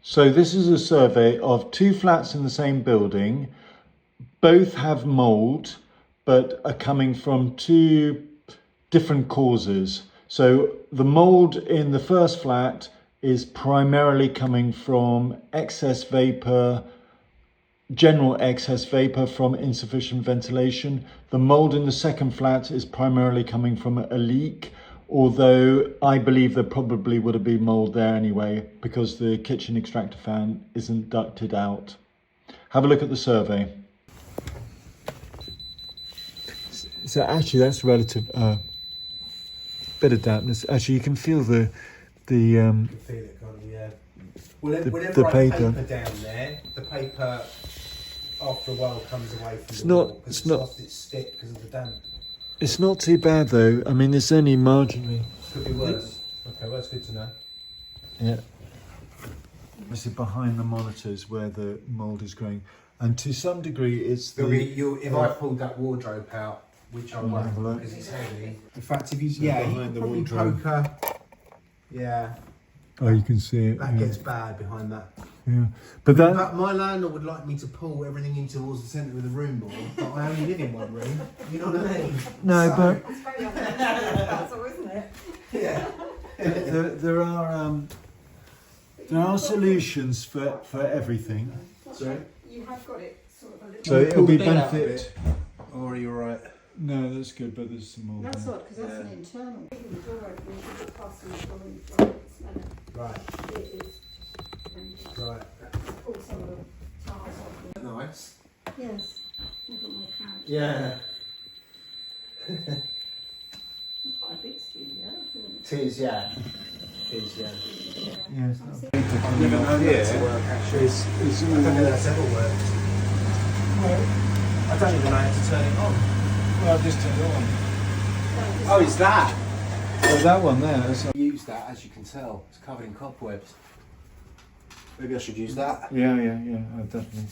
So this is a survey of 2 flats in the same building. Both have mould, but are coming from 2 different causes. So the mould in the first flat is primarily coming from excess vapour, general excess vapour from insufficient ventilation. The mould in the second flat is primarily coming from a leak, although I believe there probably would have been mould there anyway because the kitchen extractor fan isn't ducted out. Have a look at the survey. So actually that's relative bit of dampness. Actually you can feel the You can feel it, can't you? Yeah. Well, whenever I paper down there, the paper after a while comes away from It's the not- wall because it's not- lost its stick because of the damp. It's not too bad though. I mean, it's only marginally. Could be worse. Okay, well that's good to know. Yeah. This is behind the monitors where the mould is growing, and to some degree, it's the. If I pulled that wardrobe out, which I Have a won't look. because it's heavy. In fact, if you behind the probably wardrobe. poker, yeah, Oh, you can see it. that gets bad behind that. Yeah, but that. But my landlord would like me to pull everything in towards the centre of the room more, but I only live in one room. You know what I mean? No, So- but It's very that's all, isn't it? Yeah. there are solutions for everything. Sorry? You have got it sort of a little. So it'll be Pull the bed out of benefit. Or are you alright? No, that's good, but there's some mould. That's there. odd, because that's an internal. Even the door opening, you could pass the door in front, it's smell it. Right, It is. And right. pull some of the tiles off. Nice. Yes. Look at my couch. Yeah. Quite a big studio, isn't it? Tis, yeah. Tis, yeah. Yeah, it's not. I've never known that to work actually. It's I don't know that's ever worked. I don't even know how to turn it on. Well, just turn it on. Oh, it's that! So that one there. That's Use that, as you can tell. It's covered in cobwebs. Maybe I should use that. Yeah, definitely.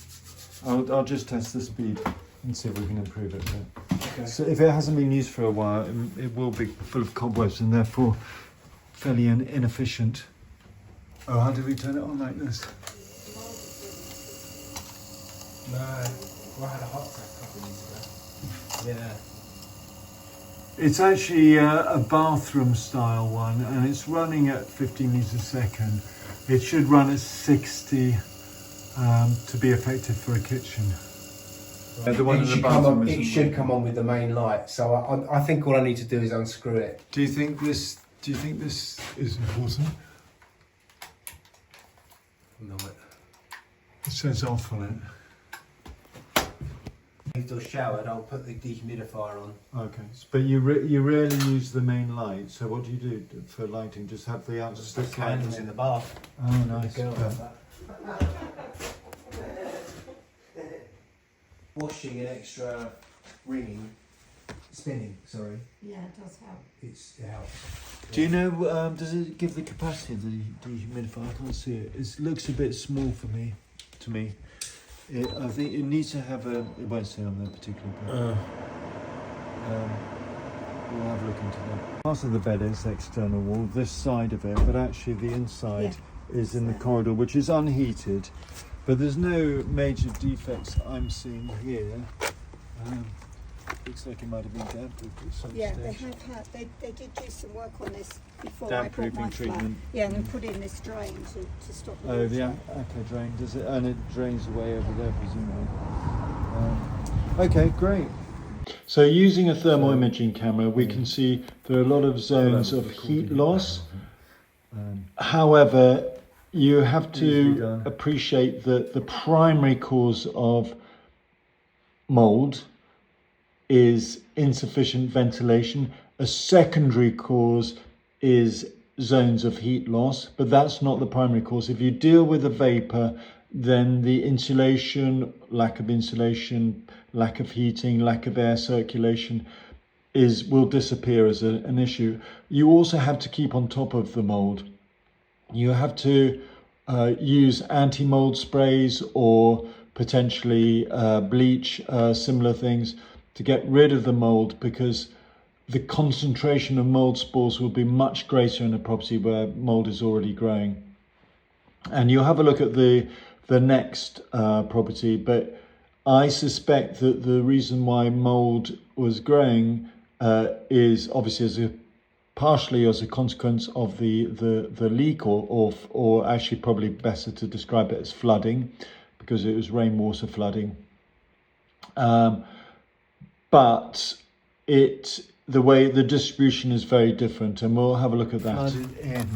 I'll just test the speed and see if we can improve it. But Okay. so if it hasn't been used for a while, it will be full of cobwebs and therefore fairly inefficient. Oh, how do we turn it on like this? No. Well, I had a hot tap a couple of years ago. Yeah. It's actually a bathroom style one, and it's running at 15 litres a second. It should run at 60 to be effective for a kitchen. The one in the bathroom It should come on with the main light. So I think all I need to do is unscrew it. Do you think this is important? No. It says off on it. If they're showered, I'll put the dehumidifier on. Okay, but you rarely use the main light. So what do you do for lighting? Just have the Just outside the candles in the bath. Oh, nice. Girl Yeah. does that. Washing an extra spinning, sorry. Yeah, it does help. It helps. Do you know? Does it give the capacity of the dehumidifier? I can't see it. It looks a bit small for me. To me, I think it needs to have a. It won't say on there particularly. But, we'll have a look into that. Part of the bed is external wall. This side of it, but actually the inside is in the corridor, which is unheated. But there's no major defects I'm seeing here. Looks like it might have been damp-proofed at some Yeah, they stage. have had. They did do some work on this before Damp-proofing I bought my flat. treatment. Yeah, and they put in this drain to stop the Oh, the water. aqua drain, does it? And it drains away over there, presumably. Okay, great. So using a thermal imaging camera, we can see there are a lot of zones of heat loss. However, you have to appreciate that the primary cause of mould is insufficient ventilation. A secondary cause is zones of heat loss, but that's not the primary cause. If you deal with a vapour, then the insulation, lack of insulation, lack of heating, lack of air circulation will disappear as an issue. You also have to keep on top of the mould. You have to use anti-mould sprays or potentially bleach, similar things to get rid of the mould, because the concentration of mould spores will be much greater in a property where mould is already growing. And you'll have a look at the next property, but I suspect that the reason why mould was growing is obviously partially as a consequence of the leak, or actually probably better to describe it as flooding, because it was rainwater flooding. But the way the distribution is very different, and we'll have a look at that. Flooded in,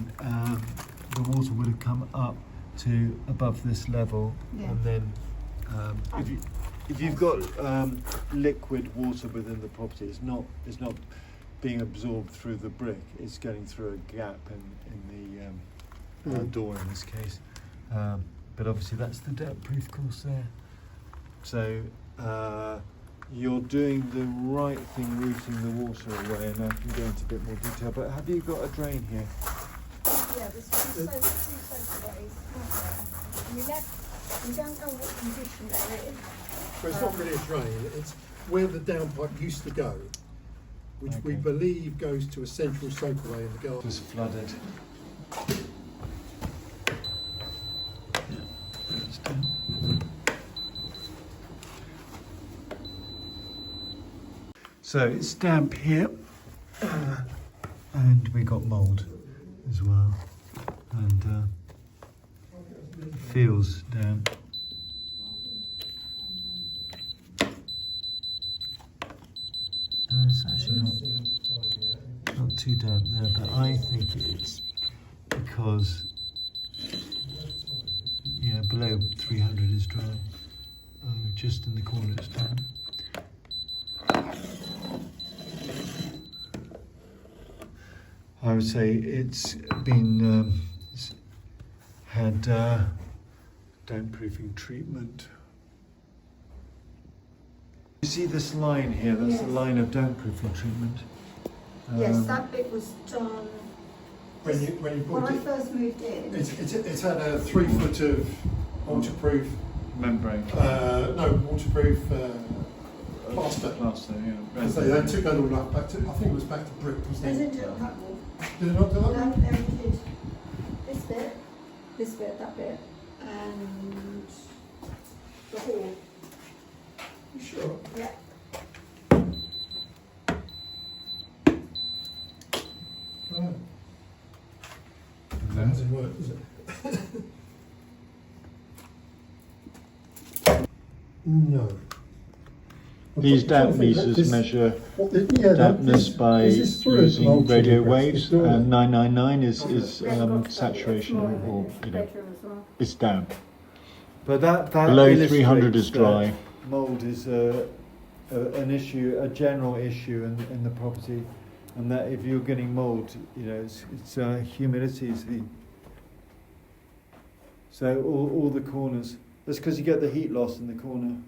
the water would have come up to above this level, and then if you've got liquid water within the property, it's not being absorbed through the brick, it's getting through a gap in the door in this case. But obviously that's the depth-proof course there. So you're doing the right thing, routing the water away, and I can go into a bit more detail. But have you got a drain here? Yeah, there's two soakaways. We don't know what condition they're in. So it's not really a drain, it's where the downpipe used to go, which we believe goes to a central soakaway in the garden. It was flooded. So it's damp here, and we got mould as well, and it feels damp. It's actually not too damp there, but I think it's because below 300 is dry. Just in the corner it's damp. I would say it's been had damp-proofing treatment. You see this line here? That's the line of damp-proofing treatment. Yes, that bit was done when I first moved in. It's had a 3 foot of waterproof membrane. Waterproof plaster. Plaster, yeah. So they took that all up back to, I think it was back to brick, wasn't They it? didn't do it that wall. Did it not do that? No, they only did this bit, that bit, and the hall. You sure? Yeah. Oh. That hasn't worked, has it? No. These damp meters measure dampness by using radio waves, and 999 is saturation, or it's damp. But that below 300 is dry. Mould is an issue, a general issue in the property, and that if you're getting mould, it's humidity is the. So all the corners. That's because you get the heat loss in the corner.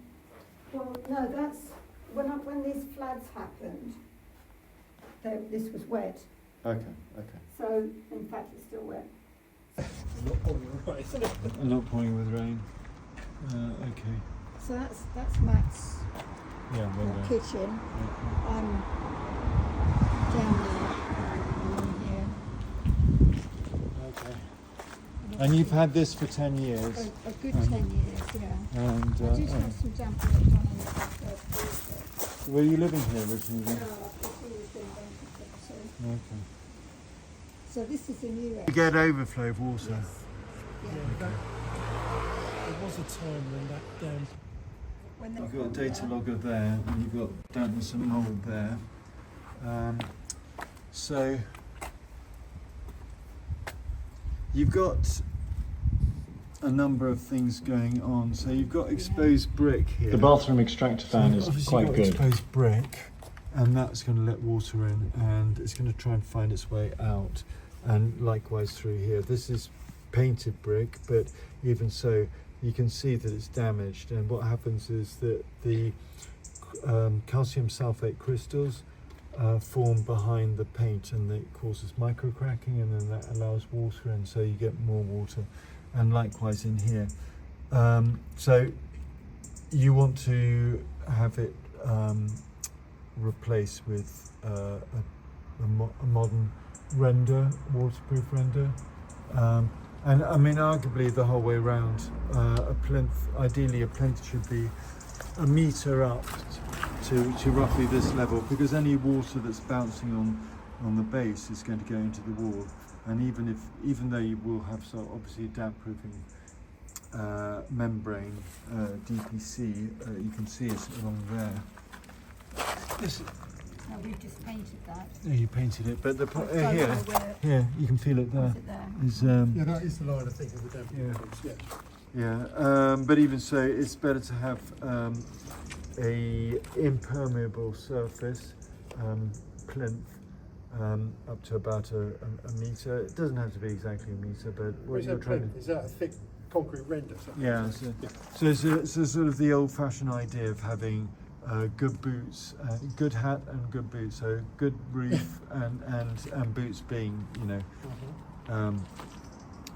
Well, no, that's when these floods happened. This was wet. Okay. So in fact, it's still wet. I'm not pouring with rain. Okay. So that's Matt's kitchen. Yeah. I'm down there. I'm in here. Okay. And you've had this for 10 years. A good 10 years, yeah. And I did have some damp work done on the first floor. were you living here originally? No, I've just always been rented. Okay. So this is the new You get overflow of water. Yes. Yeah. There was a time when that damp. You've got a data logger there, and you've got dampness and mould there. So you've got a number of things going on. So you've got exposed brick here. The bathroom extractor fan is quite good. Exposed brick, and that's going to let water in, and it's going to try and find its way out. And likewise through here. This is painted brick, but even so, you can see that it's damaged. And what happens is that the calcium sulfate crystals form behind the paint, and it causes micro cracking, and then that allows water in, so you get more water. And likewise in here. So you want to have it replaced with a modern render, waterproof render. And I mean, arguably the whole way around, a plinth, ideally a plinth should be a metre up to roughly this level, because any water that's bouncing on the base is going to go into the wall. And even though you will have obviously a damp proofing membrane, DPC, you can see it along there. This, No, we've just painted that. yeah, you painted it, but the I don't know where- here you can feel it there. is it there? Is Yeah, that is the line I think of the damp Yeah. proofing, yeah, but even so, it's better to have a impermeable surface, plinth, up to about a metre. It doesn't have to be exactly a metre, but what Is you're that trying plinth? Is that a thick concrete render? Something? yeah, so it's a sort of the old-fashioned idea of having good boots, good hat and good boots. So good roof and boots being, you know,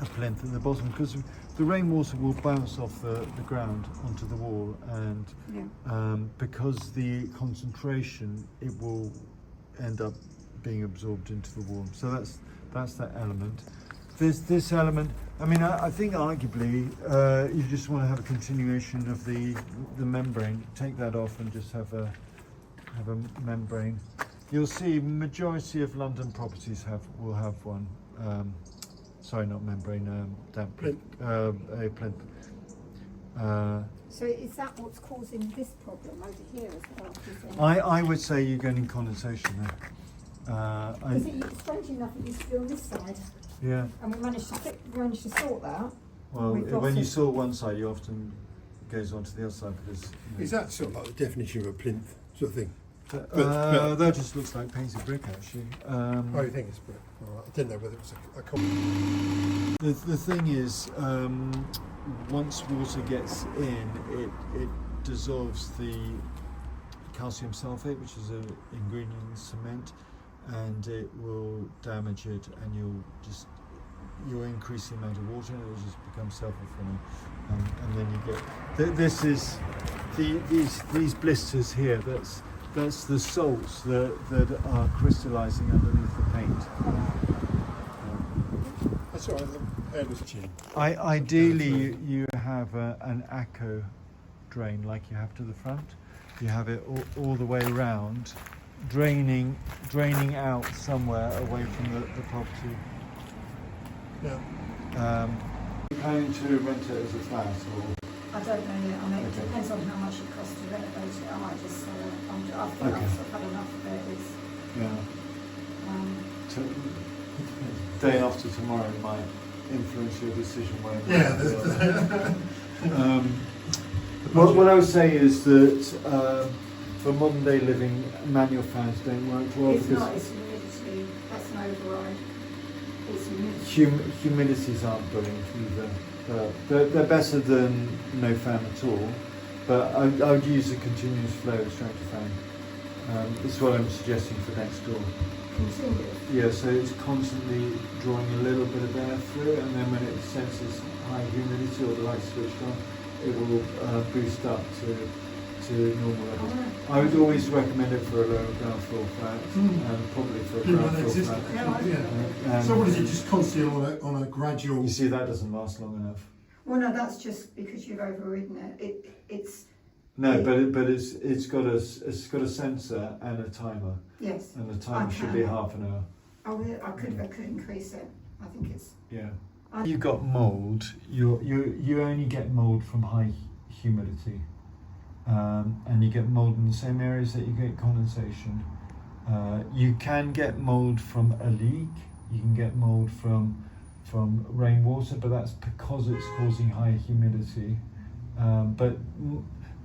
a plinth at the bottom, because the rainwater will bounce off the ground onto the wall, and Yeah. because the concentration, it will end up being absorbed into the wall. So that's that element. This element, I mean, I think arguably you just want to have a continuation of the membrane. Take that off and just have a membrane. You'll see majority of London properties will have one. Sorry, not membrane, damp Plinth. a plinth. So is that what's causing this problem over here as well? do you think? I would say you're getting condensation there. Is it strange enough it used to be on this side, Yeah. and we managed to sort that. Well, We've got when you some- saw one side, you often goes on to the other side because. You know, Is that sort of like the definition of a plinth sort of thing? that just looks like painted brick, actually. Oh, you think it's brick? All right. I didn't know whether it was a common. The thing is, once water gets in, it dissolves the calcium sulfate, which is an ingredient in cement, and it will damage it, and you'll increase the amount of water, and it will just become self-fulfilling, and then you get this is these blisters here. That's the salts that are crystallizing underneath the paint. That's all right. The hair was chin. Ideally, you have an ACO drain like you have to the front. You have it all the way around, draining out somewhere away from the property. Yeah. Planning to rent it as a flat, or I don't know yet. I mean, it Okay. depends on how much it costs to renovate it. I might just sell it. I think Okay. I've had enough of it. It's, yeah. Day after tomorrow might influence your decision whether. Yeah. What I would say is that for modern day living, manual fans don't work well it's because not. It's humidity. That's an override. It's humidity. humidities aren't brilliant either. They're better than no fan at all, but I would use a continuous flow extractor fan. This is what I'm suggesting for next door. Continuous. Yeah, so it's constantly drawing a little bit of air through, and then when it senses high humidity or the light switched on, it will boost up to normal levels. I would always recommend it for a lower ground floor flat, and probably for a ground floor flat. Yeah. So what is it? Just constantly on a gradual. You see, that doesn't last long enough. Well, no, that's just because you've overridden it. It's No, but it's got a sensor and a timer, yes. and the timer should be can. half an hour. I could increase it. I think it's. Yeah. You got mould. You only get mould from high humidity, and you get mould in the same areas that you get condensation. You can get mould from a leak. You can get mould from rainwater, but that's because it's causing high humidity. But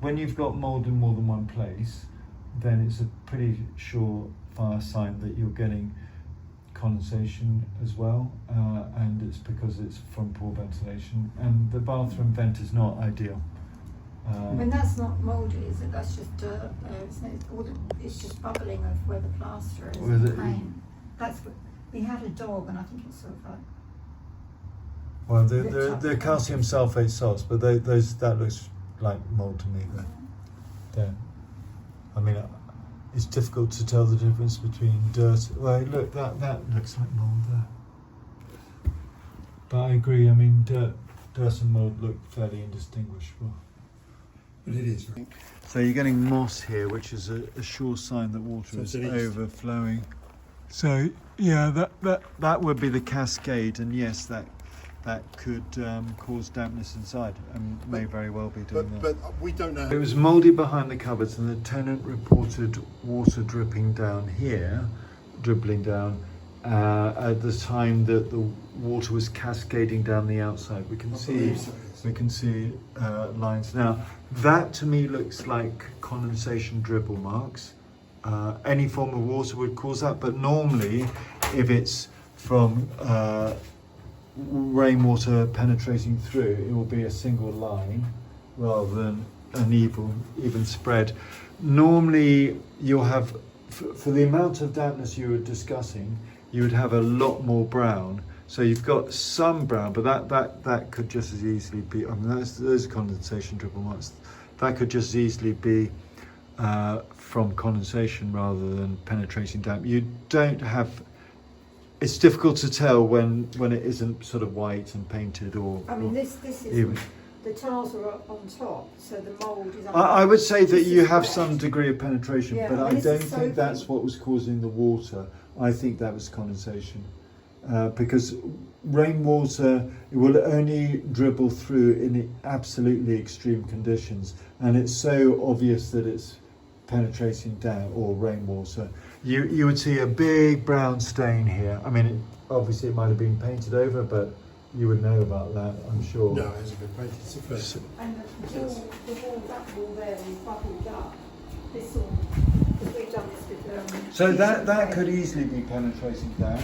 when you've got mould in more than one place, then it's a pretty surefire sign that you're getting condensation as well, and it's because it's from poor ventilation, and the bathroom vent is not ideal. When that's not mouldy, is it? That's just dirt. It's just bubbling of where the plaster is. Was and it- paint. That's what we had a dog, and I think it's sort of like. Well, the calcium sulfate salts, but that looks like mould to me. There, I mean, it's difficult to tell the difference between dirt. Well, look, that looks like mould there. But I agree, I mean, dirt and mould look fairly indistinguishable. But it is. So you're getting moss here, which is a sure sign that water is overflowing. So yeah, that would be the cascade, and yes, that could cause dampness inside, and may very well be doing that. But we don't know. It was mouldy behind the cupboards, and the tenant reported water dripping down here, dribbling down, at the time that the water was cascading down the outside. We can see lines now. That to me looks like condensation dribble marks. Any form of water would cause that, but normally, if it's from rainwater penetrating through, it will be a single line rather than an even spread. Normally, you'll have, for the amount of dampness you were discussing, you would have a lot more brown. So you've got some brown, but that could just as easily be, I mean, those condensation dribble marks, that could just as easily be from condensation rather than penetrating damp. You don't have, it's difficult to tell when it isn't sort of white and painted or. I mean, this is even. The tiles are up on top, so the mould is. I would say that you have some degree of penetration, Yeah, but I this don't is think that's what was causing the water. I think that was condensation, because rainwater will only dribble through in absolutely extreme conditions, and it's so obvious that it's penetrating down, or rainwater. You would see a big brown stain here. I mean, obviously it might have been painted over, but you would know about that, I'm sure. No, it hasn't been painted. It's the first. And the wall, that wall there is bubbled up. This all, because we've done this with. So that could easily be penetrating down,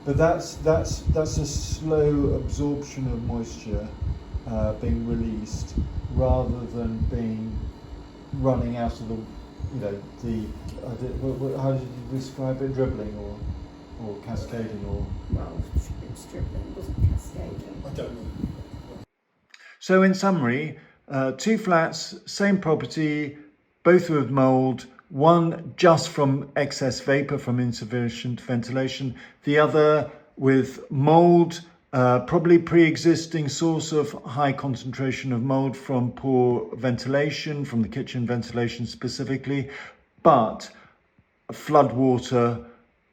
but that's a slow absorption of moisture being released rather than being running out of how did you describe it? Dribbling or cascading or. Well, it's dribbling, it wasn't cascading. I don't know. So in summary, 2 flats, same property, both with mould, one just from excess vapour from insufficient ventilation, the other with mould, probably pre-existing source of high concentration of mould from poor ventilation, from the kitchen ventilation specifically, but flood water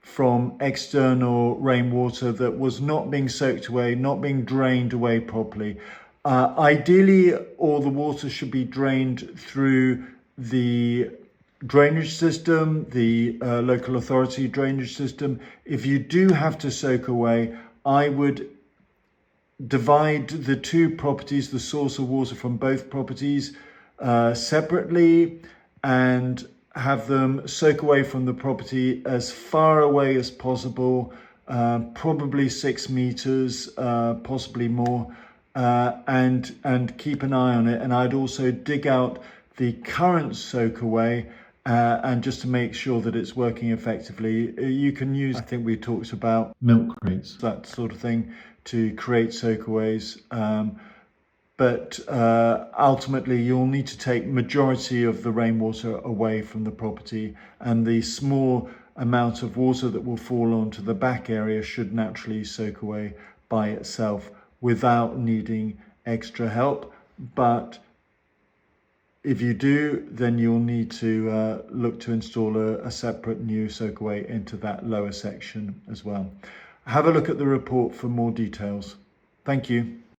from external rainwater that was not being soaked away, not being drained away properly. Ideally, all the water should be drained through the drainage system, the local authority drainage system. If you do have to soak away, I would divide the 2 properties, the source of water from both properties, separately, and have them soak away from the property as far away as possible, probably 6 meters, possibly more, and keep an eye on it. And I'd also dig out the current soak away, and just to make sure that it's working effectively. You can use, I think we talked about milk crates, that sort of thing, to create soakaways. But ultimately you'll need to take majority of the rainwater away from the property, and the small amount of water that will fall onto the back area should naturally soak away by itself without needing extra help. But if you do, then you'll need to look to install a separate new soakaway into that lower section as well. Have a look at the report for more details. Thank you.